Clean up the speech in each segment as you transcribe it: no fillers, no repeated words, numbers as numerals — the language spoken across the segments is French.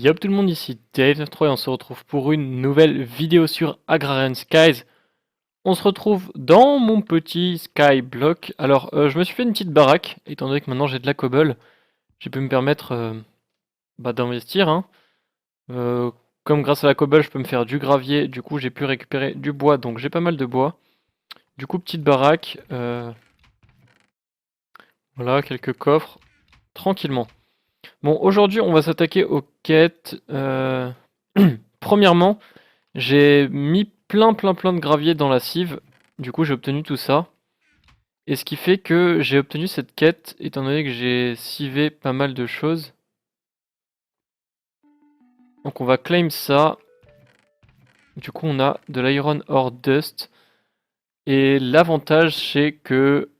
Yo tout le monde, ici Dave93 et on se retrouve pour une nouvelle vidéo sur Agrarian Skies. On se retrouve dans mon petit skyblock. Alors je me suis fait une petite baraque, étant donné que maintenant j'ai de la cobble. J'ai pu me permettre d'investir. Hein. Comme grâce à la cobble je peux me faire du gravier, du coup j'ai pu récupérer du bois, donc j'ai pas mal de bois. Du coup petite baraque, voilà quelques coffres, tranquillement. Bon aujourd'hui on va s'attaquer aux quêtes. Premièrement, j'ai mis plein de gravier dans la cive. Du coup, j'ai obtenu tout ça. Et ce qui fait que j'ai obtenu cette quête, étant donné que j'ai civé pas mal de choses. Donc on va claim ça. Du coup, on a de l'iron ore dust. Et l'avantage, c'est que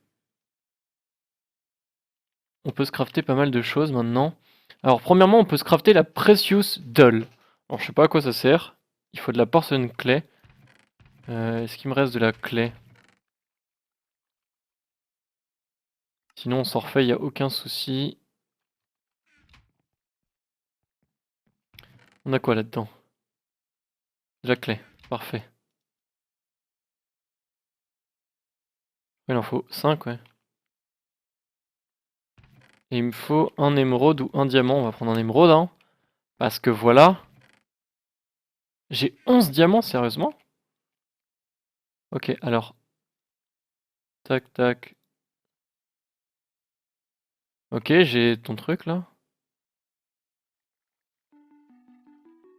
on peut se crafter pas mal de choses maintenant. Alors, premièrement, on peut se crafter la Precious Doll. Alors, je sais pas à quoi ça sert. Il faut de la porcelaine clay. Est-ce qu'il me reste de la clay? Sinon, on s'en refait, il n'y a aucun souci. On a quoi là-dedans? La clé, parfait. Il en faut 5, ouais. Et il me faut un émeraude ou un diamant. On va prendre un émeraude, hein. Parce que voilà. J'ai 11 diamants, sérieusement? Ok, alors. Tac, tac. Ok, j'ai ton truc, là.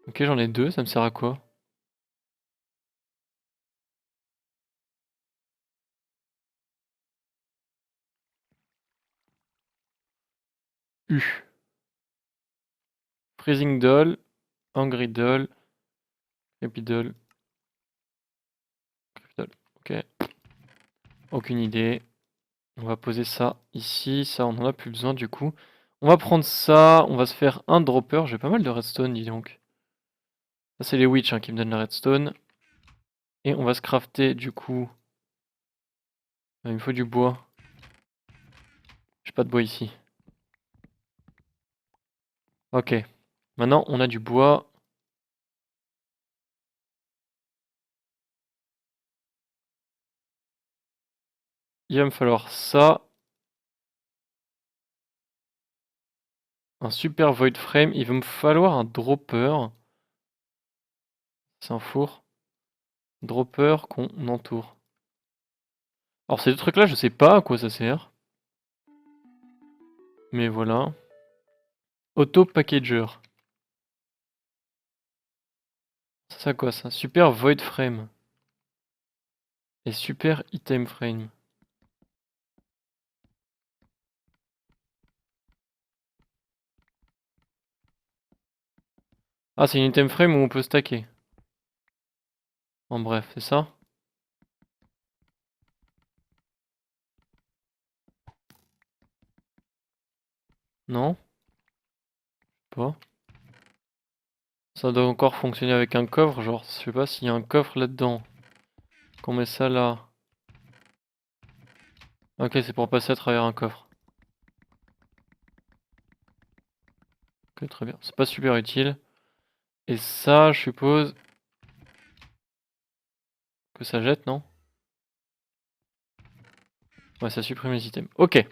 Ok, j'en ai 2, ça me sert à quoi? U. Freezing Doll. Angry Doll. Creepy Doll. Creepy Doll. Ok. Aucune idée. On va poser ça ici. Ça, on en a plus besoin, du coup. On va prendre ça. On va se faire un dropper. J'ai pas mal de redstone, dis donc. Ça, c'est les witch hein, qui me donnent la redstone. Et on va se crafter, du coup... il me faut du bois. J'ai pas de bois ici. Ok. Maintenant, on a du bois. Il va me falloir ça. Un super void frame. Il va me falloir un dropper. C'est un four. Dropper qu'on entoure. Alors ces deux trucs là, je sais pas à quoi ça sert. Mais voilà. Auto packager. Ça c'est quoi ça? Super void frame. Et super item frame. Ah, c'est une item frame où on peut stacker. En bref, c'est ça? Non? Pas. Ça doit encore fonctionner avec un coffre, genre, je sais pas s'il y a un coffre là-dedans. Qu'on met ça là. Ok, c'est pour passer à travers un coffre. Ok, très bien. C'est pas super utile. Et ça, je suppose que ça jette, non? Ouais, ça supprime les items. Ok.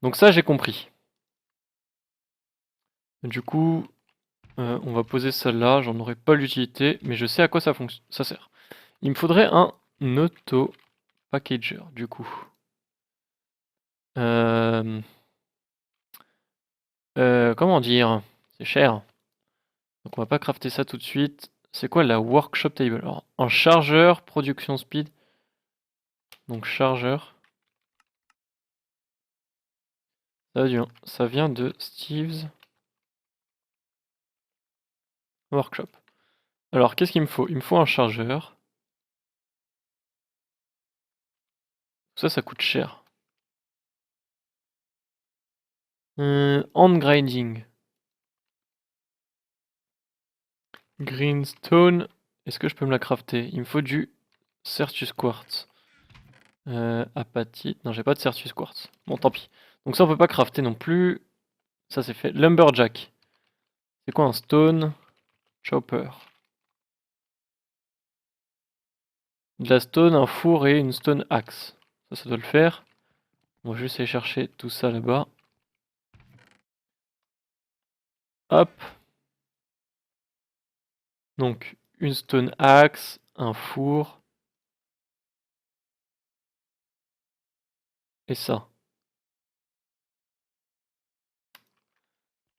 Donc ça, j'ai compris. Du coup, on va poser celle-là. J'en aurai pas l'utilité, mais je sais à quoi ça sert. Il me faudrait un auto packager, du coup. Comment dire? C'est cher. Donc on va pas crafter ça tout de suite. C'est quoi la workshop table? Alors, un chargeur, production speed. Donc chargeur. Ça vient de Steve's workshop. Alors qu'est-ce qu'il me faut? Il me faut un chargeur. Ça coûte cher. Hand grinding. Greenstone. Est-ce que je peux me la crafter? Il me faut du Certus quartz. Apatite. Non, j'ai pas de Certus quartz. Bon, tant pis. Donc ça, on peut pas crafter non plus. Ça, c'est fait. Lumberjack. C'est quoi un stone chopper? De la stone, un four et une stone axe. Ça doit le faire. On va juste aller chercher tout ça là-bas. Hop. Donc, une stone axe, un four. Et ça.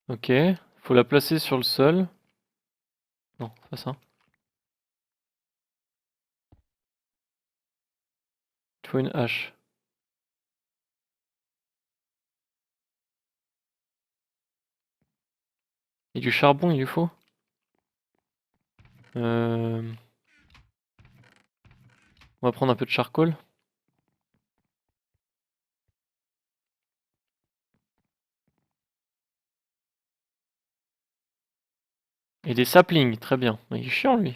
Ok. Faut la placer sur le sol. Non, pas ça. Il faut une hache. Et du charbon, il lui faut. On va prendre un peu de charcoal. Et des saplings, très bien. Il est chiant lui.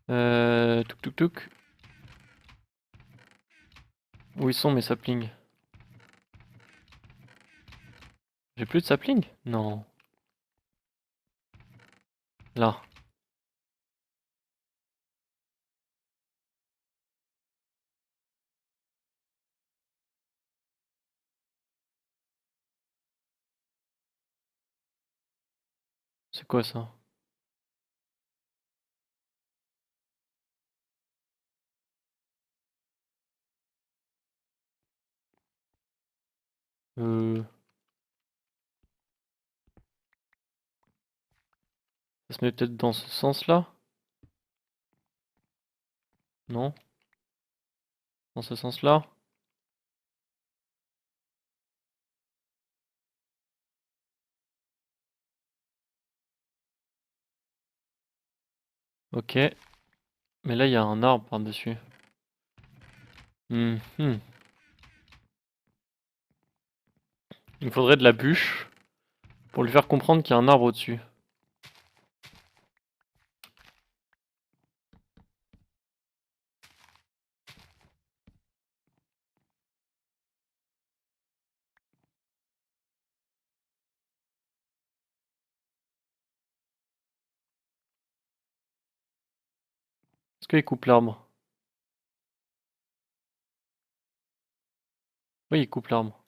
Touk touk touk. Où ils sont mes saplings? J'ai plus de saplings? Non. Là. C'est quoi ça? Euh... Ça se met peut-être dans ce sens-là? Non? Dans ce sens-là? Ok. Mais là, il y a un arbre par-dessus. Mhm. Il me faudrait de la bûche pour lui faire comprendre qu'il y a un arbre au-dessus. Est-ce qu'il coupe l'arbre? Oui, il coupe l'arbre.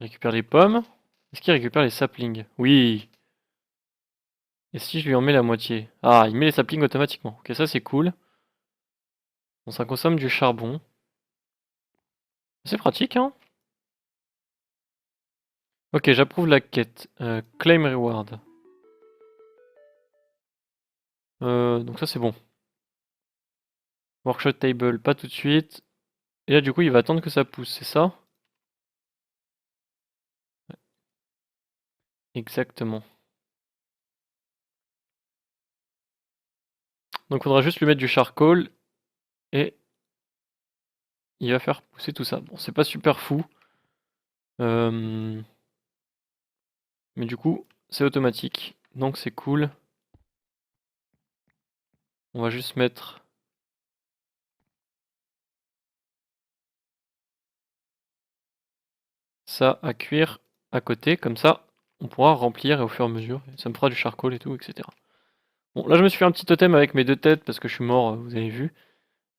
Il récupère les pommes. Est-ce qu'il récupère les saplings? Oui. Et si je lui en mets la moitié? Ah, il met les saplings automatiquement. Ok, ça c'est cool. Bon, ça consomme du charbon. C'est pratique, hein? Ok, j'approuve la quête. Claim reward. Donc ça c'est bon. Workshop table, pas tout de suite. Et là du coup il va attendre que ça pousse, c'est ça? Exactement. Donc il faudra juste lui mettre du charcoal et il va faire pousser tout ça. Bon, c'est pas super fou. Mais du coup, c'est automatique. Donc c'est cool. On va juste mettre ça à cuire à côté. Comme ça, on pourra remplir et au fur et à mesure. Ça me fera du charcoal et tout, etc. Bon, là je me suis fait un petit totem avec mes deux têtes parce que je suis mort, vous avez vu.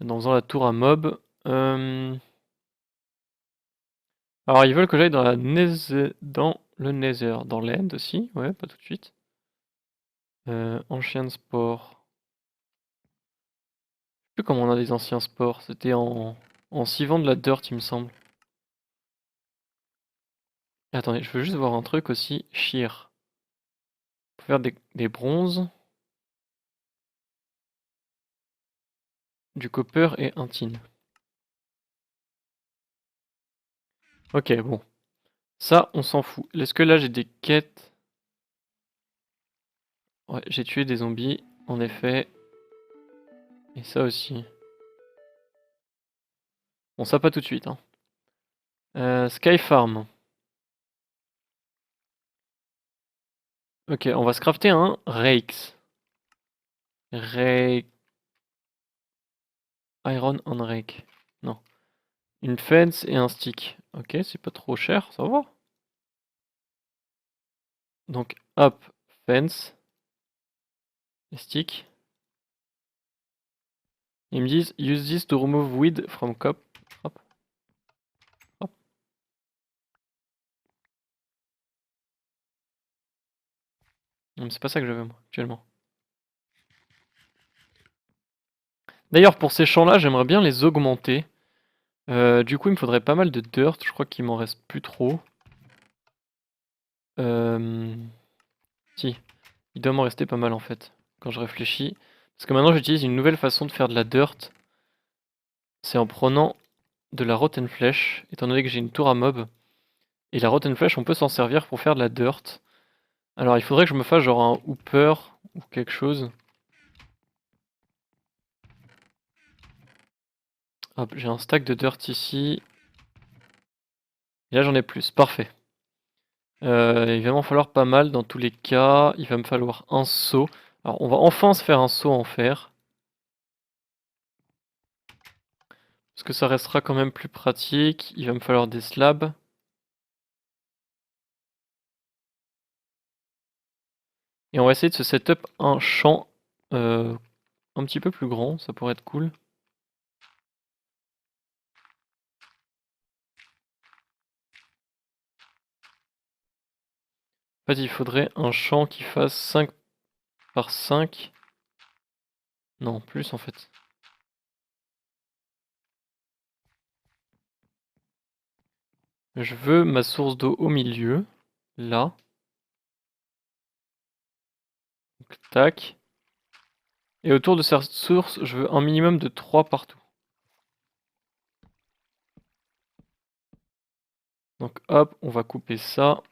En faisant la tour à mob. Alors ils veulent que j'aille dans la dans le Nether, dans l'End aussi, ouais, pas tout de suite. Ancien sport. Je sais plus comment on a des anciens sports, c'était en sivant de la dirt il me semble. Attendez, je veux juste voir un truc aussi, shear. Faut faire des bronzes, du copper et un tin. Ok, bon. Ça, on s'en fout. Est-ce que là j'ai des quêtes? Ouais, j'ai tué des zombies, en effet. Et ça aussi. Bon, ça pas tout de suite, hein. Sky Farm. Ok, on va se crafter un Rakes. Rake. Iron on Rake. Non. Une fence et un stick. Ok, c'est pas trop cher, ça va. Donc, hop, fence et stick. Ils me disent use this to remove weed from cop. Hop, hop. Non, mais c'est pas ça que je veux moi, actuellement. D'ailleurs, pour ces champs-là, j'aimerais bien les augmenter. Du coup, il me faudrait pas mal de dirt. Je crois qu'il m'en reste plus trop. Si, il doit m'en rester pas mal en fait, quand je réfléchis. Parce que maintenant, j'utilise une nouvelle façon de faire de la dirt. C'est en prenant de la rotten flesh, étant donné que j'ai une tour à mob. Et la rotten flesh, on peut s'en servir pour faire de la dirt. Alors, il faudrait que je me fasse genre un hooper ou quelque chose. Hop, j'ai un stack de dirt ici. Et là, j'en ai plus. Parfait. Il va m'en falloir pas mal dans tous les cas. Il va me falloir un seau. Alors, on va enfin se faire un seau en fer. Parce que ça restera quand même plus pratique. Il va me falloir des slabs. Et on va essayer de se setup un champ un petit peu plus grand. Ça pourrait être cool. En fait, il faudrait un champ qui fasse 5 par 5. Non, plus en fait. Je veux ma source d'eau au milieu. Là. Donc, tac. Et autour de cette source, je veux un minimum de 3 partout. Donc hop, on va couper ça.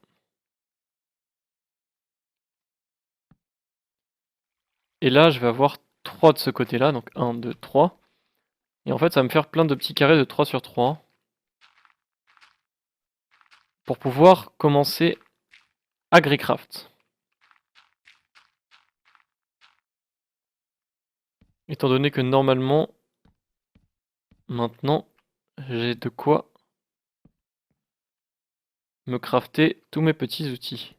Et là, je vais avoir 3 de ce côté-là. Donc 1, 2, 3. Et en fait, ça va me faire plein de petits carrés de 3 sur 3. Pour pouvoir commencer AgriCraft. Étant donné que normalement, maintenant, j'ai de quoi me crafter tous mes petits outils.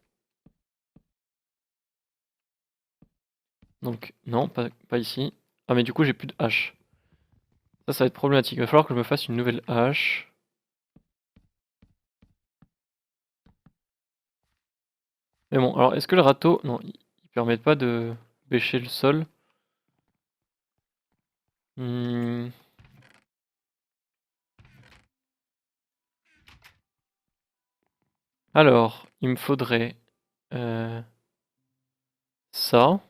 Donc, non, pas ici. Ah, mais du coup, j'ai plus de hache. Ça va être problématique. Il va falloir que je me fasse une nouvelle hache. Mais bon, alors, est-ce que le râteau... Non, il permet pas de bêcher le sol. Alors, il me faudrait... ça.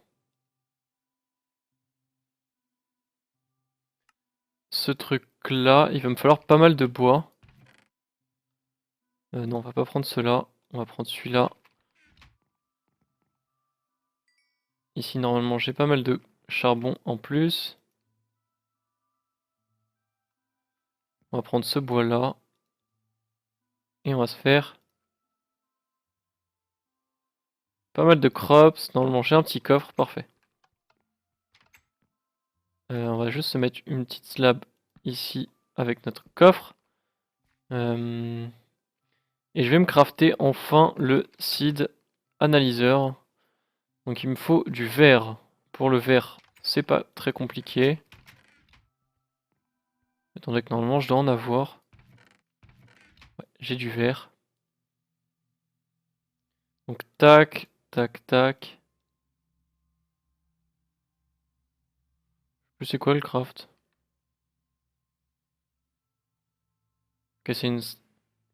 Ce truc-là, il va me falloir pas mal de bois. Non, on va pas prendre cela. On va prendre celui-là. Ici, normalement, j'ai pas mal de charbon en plus. On va prendre ce bois-là. Et on va se faire pas mal de crops. Normalement, j'ai un petit coffre. Parfait. On va juste se mettre une petite slab ici avec notre coffre. Et je vais me crafter enfin le seed analyzer. Donc il me faut du verre. Pour le verre, c'est pas très compliqué. Étant donné que normalement je dois en avoir. Ouais, j'ai du verre. Donc tac, tac, tac. Je sais quoi le craft. Ok, c'est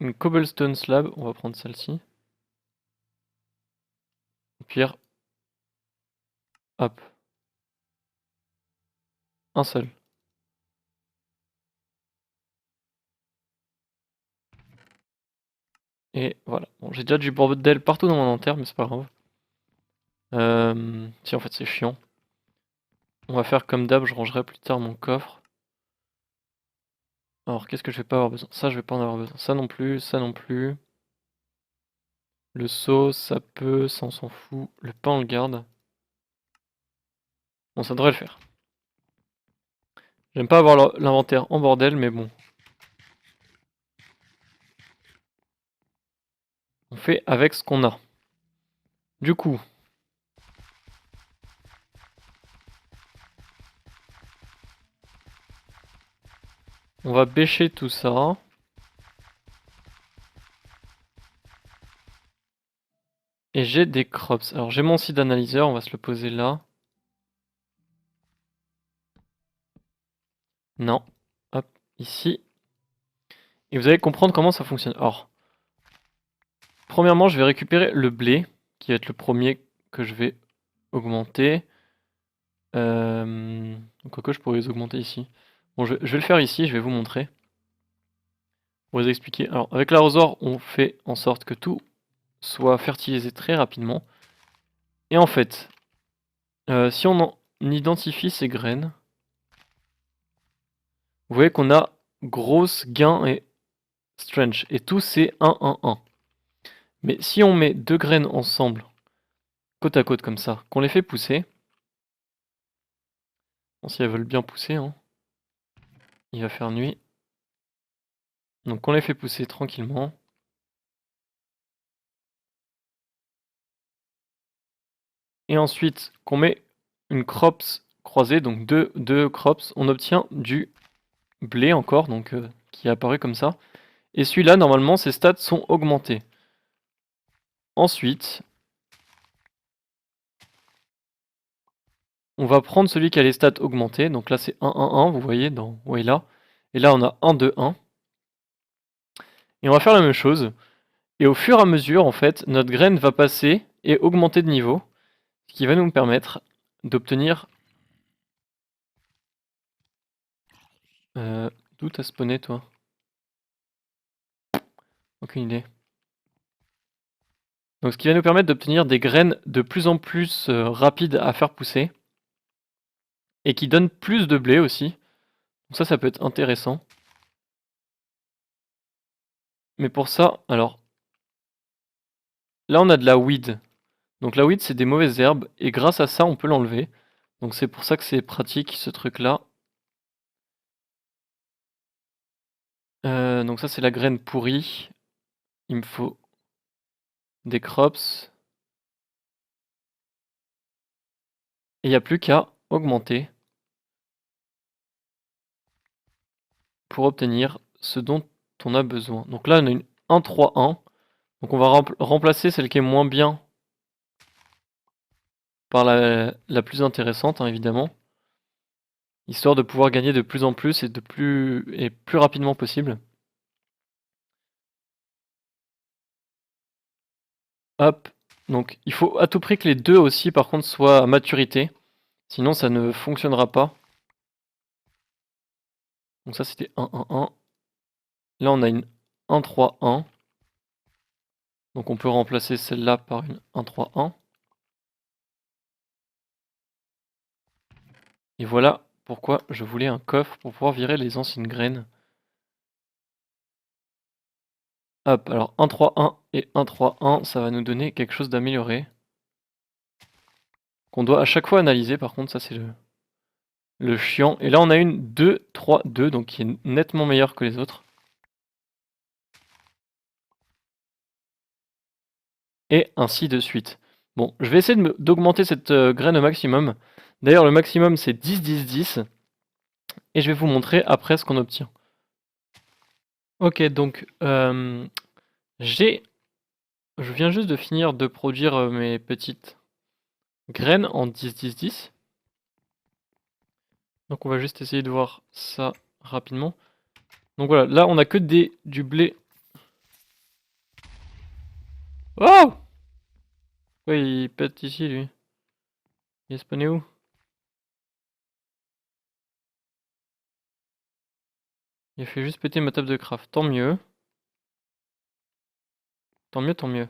une cobblestone slab. On va prendre celle-ci. Pierre. Hop. Un seul. Et voilà. Bon, j'ai déjà du bordel partout dans mon inventaire, mais c'est pas grave. Si en fait c'est chiant. On va faire comme d'hab, je rangerai plus tard mon coffre. Alors qu'est-ce que je vais pas avoir besoin? Ça je vais pas en avoir besoin. Ça non plus, ça non plus. Le seau, ça peut, ça on s'en fout. Le pain on le garde. Bon, ça devrait le faire. J'aime pas avoir l'inventaire en bordel, mais bon. on fait avec ce qu'on a. Du coup, on va bêcher tout ça. Et j'ai des crops. Alors j'ai mon seed analyzer, on va se le poser là. Non. Hop, ici. Et vous allez comprendre comment ça fonctionne. Alors, premièrement, je vais récupérer le blé, qui va être le premier que je vais augmenter. Quoique je pourrais les augmenter ici. Bon, je vais le faire ici, je vais vous montrer. Pour vous expliquer. Alors, avec l'arrosoir, on fait en sorte que tout soit fertilisé très rapidement. Et en fait, si on identifie ces graines, vous voyez qu'on a grosse, gain et strange. Et tout c'est 1, 1, 1. Mais si on met deux graines ensemble, côte à côte comme ça, qu'on les fait pousser, bon, si elles veulent bien pousser, hein, il va faire nuit. Donc on les fait pousser tranquillement. Et ensuite qu'on met une crops croisée, donc deux crops, on obtient du blé encore, donc qui est apparu comme ça. Et celui-là, normalement, ses stats sont augmentés. Ensuite, on va prendre celui qui a les stats augmentées. Donc là, c'est 1, 1, 1, vous voyez, dans Wayla. Et là, on a 1, 2, 1. Et on va faire la même chose. Et au fur et à mesure, en fait, notre graine va passer et augmenter de niveau. Ce qui va nous permettre d'obtenir... D'où t'as spawné, toi? Aucune idée. Donc ce qui va nous permettre d'obtenir des graines de plus en plus rapides à faire pousser. Et qui donnent plus de blé aussi. Donc ça peut être intéressant. Mais pour ça, alors... Là, on a de la weed. Donc la weed, c'est des mauvaises herbes. Et grâce à ça, on peut l'enlever. Donc c'est pour ça que c'est pratique, ce truc-là. Donc ça, c'est la graine pourrie. Il me faut des crops. Et il n'y a plus qu'à augmenter pour obtenir ce dont on a besoin. Donc là, on a une 1-3-1. Donc on va remplacer celle qui est moins bien par la plus intéressante, hein, évidemment. Histoire de pouvoir gagner de plus en plus et plus rapidement possible. Hop. Donc il faut à tout prix que les deux aussi, par contre, soient à maturité. Sinon, ça ne fonctionnera pas. Donc ça, c'était 1-1-1. Là, on a une 1-3-1. Donc on peut remplacer celle-là par une 1-3-1. Et voilà pourquoi je voulais un coffre pour pouvoir virer les anciennes graines. Hop, alors 1-3-1 et 1-3-1, ça va nous donner quelque chose d'amélioré. Qu'on doit à chaque fois analyser, par contre, ça c'est le chiant. Et là on a une 2-3-2, donc qui est nettement meilleure que les autres. Et ainsi de suite. Bon, je vais essayer d'augmenter cette graine au maximum. D'ailleurs, le maximum c'est 10-10-10. Et je vais vous montrer après ce qu'on obtient. Ok, donc je viens juste de finir de produire mes petites graines en 10-10-10. Donc on va juste essayer de voir ça rapidement. Donc voilà, là on a que du blé. Oh! Oui, il pète ici lui. Il est spawné où? Il a fait juste péter ma table de craft. Tant mieux. Tant mieux, tant mieux.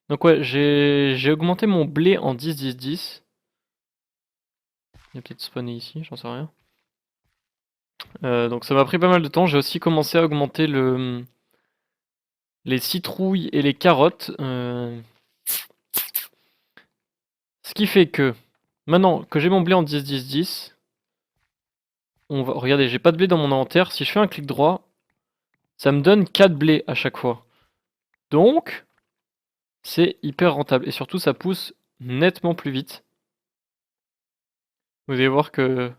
Donc ouais, j'ai augmenté mon blé en 10-10-10. Il est peut-être spawné ici, j'en sais rien. Donc ça m'a pris pas mal de temps. J'ai aussi commencé à augmenter les citrouilles et les carottes. Ce qui fait que, maintenant que j'ai mon blé en 10-10-10, regardez, j'ai pas de blé dans mon inventaire. Si je fais un clic droit, ça me donne 4 blés à chaque fois. Donc, c'est hyper rentable. Et surtout, ça pousse nettement plus vite. Vous allez voir que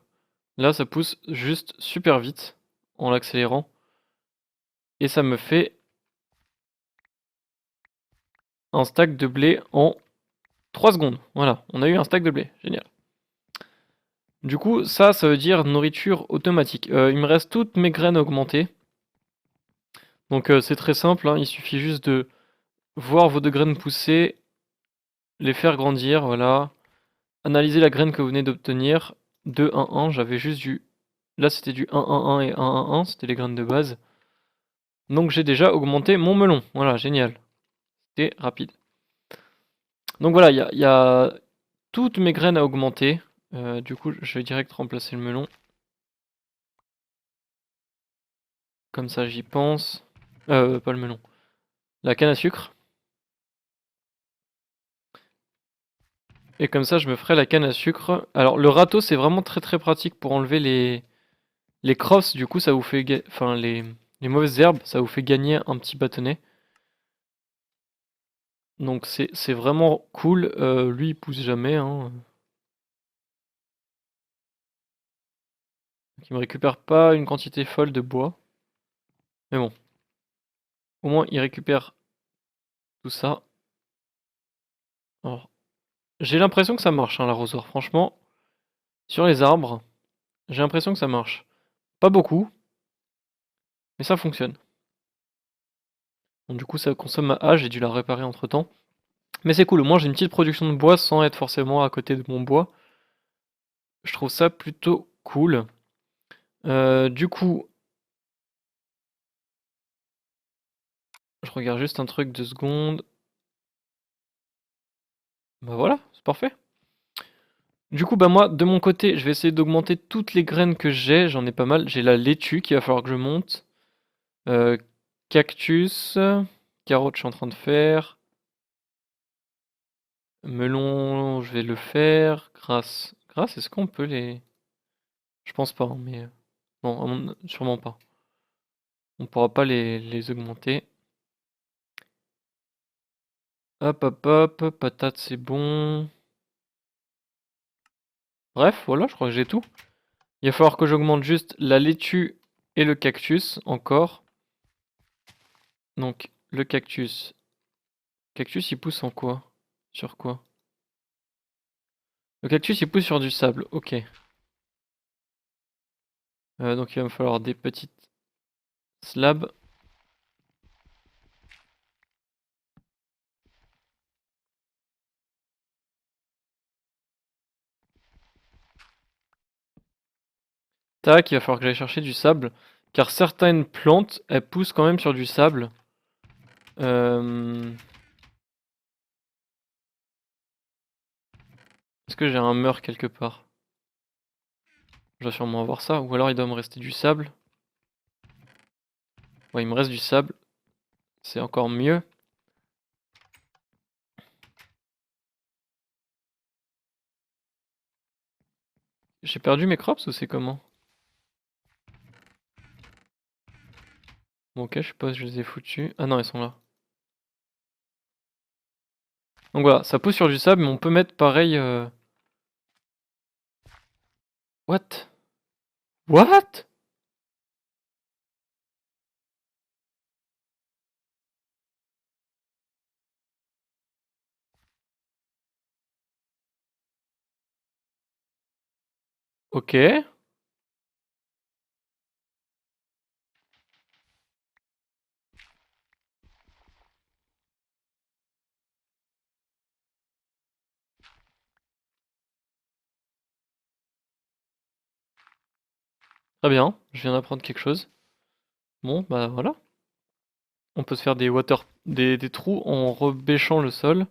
là, ça pousse juste super vite en l'accélérant. Et ça me fait un stack de blé en 3 secondes. Voilà, on a eu un stack de blé. Génial. Du coup, ça veut dire nourriture automatique. Il me reste toutes mes graines augmentées. Donc c'est très simple, hein, il suffit juste de voir vos 2 graines pousser, les faire grandir, voilà. Analyser la graine que vous venez d'obtenir. 2, 1, 1, j'avais juste du... Là c'était du 1, 1, 1 et 1, 1, 1, c'était les graines de base. Donc j'ai déjà augmenté mon melon. Voilà, génial. C'était rapide. Donc voilà, il y a toutes mes graines à augmenter. Du coup, je vais direct remplacer le melon. Comme ça, j'y pense. Pas le melon. La canne à sucre. Et comme ça, je me ferai la canne à sucre. Alors, le râteau, c'est vraiment très très pratique pour enlever les crosses. Du coup, ça vous fait... Enfin, les mauvaises herbes, ça vous fait gagner un petit bâtonnet. Donc, c'est vraiment cool. Lui, il pousse jamais, hein. Donc, il me récupère pas une quantité folle de bois. Mais bon. Au moins, il récupère tout ça. Alors, j'ai l'impression que ça marche, hein, l'arrosoir. Franchement, sur les arbres, j'ai l'impression que ça marche. Pas beaucoup, mais ça fonctionne. Donc, du coup, ça consomme ma hache, j'ai dû la réparer entre-temps. Mais c'est cool, au moins j'ai une petite production de bois sans être forcément à côté de mon bois. Je trouve ça plutôt cool. Du coup, je regarde juste un truc 2 secondes. Bah voilà, c'est parfait. Du coup, bah moi, de mon côté, je vais essayer d'augmenter toutes les graines que j'ai. J'en ai pas mal. J'ai la laitue qu'il va falloir que je monte. Euh, Cactus. Carotte, je suis en train de faire. Melon, je vais le faire. Grasse. Grasse, est-ce qu'on peut les... Je pense pas, hein, mais... Bon, sûrement pas. On pourra pas les augmenter. Hop, hop, hop. Patate, c'est bon. Bref, voilà, je crois que j'ai tout. Il va falloir que j'augmente juste la laitue et le cactus encore. Donc, le cactus. Cactus, il pousse en quoi? Sur quoi? Le cactus, il pousse sur du sable. Ok. Donc, il va me falloir des petites slabs. Tac, il va falloir que j'aille chercher du sable. Car certaines plantes, elles poussent quand même sur du sable. Est-ce que j'ai un meur quelque part? Je dois sûrement avoir ça. Ou alors il doit me rester du sable. Ouais, il me reste du sable. C'est encore mieux. J'ai perdu mes crops ou c'est comment? Bon, ok, je sais pas si je les ai foutus. Ah non, ils sont là. Donc voilà, ça pousse sur du sable, mais on peut mettre pareil... What? What? Ok. Très bien, je viens d'apprendre quelque chose. Bon, bah voilà. On peut se faire des trous en rebêchant le sol.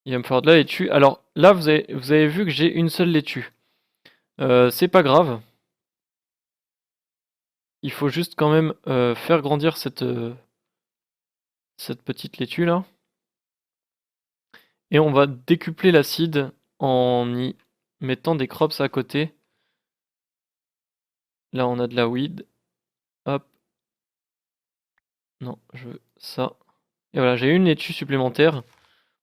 Il va me falloir de la laitue. Alors là, vous avez vu que j'ai une seule laitue. C'est pas grave. Il faut juste quand même faire grandir cette petite laitue là. Et on va décupler l'acide en y mettant des crops à côté. Là, on a de la weed. Hop. Non, je veux ça. Et voilà, j'ai une laitue supplémentaire.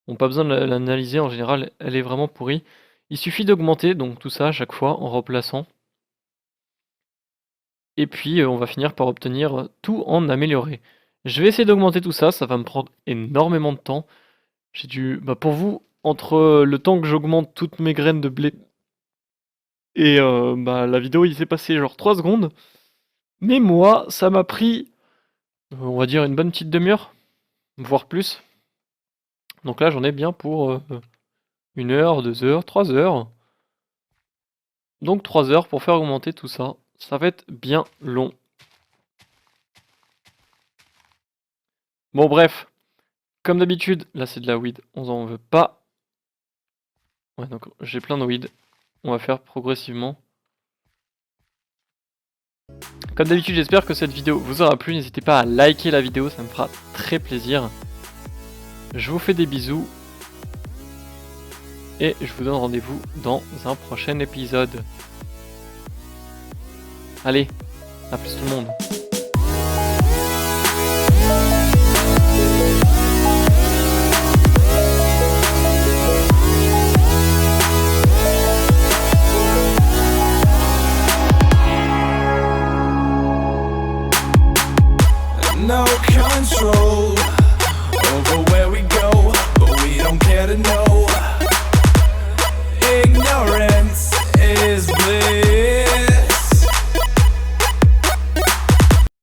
Bon, pas besoin de l'analyser, en général, elle est vraiment pourrie. Il suffit d'augmenter donc tout ça à chaque fois en replaçant. Et puis on va finir par obtenir tout en amélioré. Je vais essayer d'augmenter tout ça, ça va me prendre énormément de temps. J'ai dû... Bah pour vous, entre le temps que j'augmente toutes mes graines de blé et bah la vidéo il s'est passé genre 3 secondes. Mais moi, ça m'a pris, on va dire une bonne petite demi-heure, voire plus. Donc là j'en ai bien pour 1 heure, 2 heures, 3 heures. Donc 3 heures pour faire augmenter tout ça. Ça va être bien long. Bon bref, comme d'habitude, là c'est de la weed, on en veut pas. Ouais donc j'ai plein de weed. On va faire progressivement. Comme d'habitude, j'espère que cette vidéo vous aura plu. N'hésitez pas à liker la vidéo, ça me fera très plaisir. Je vous fais des bisous. Et je vous donne rendez-vous dans un prochain épisode. Allez, à plus tout le monde. No control over where we go, but we don't care to know. Ignorant.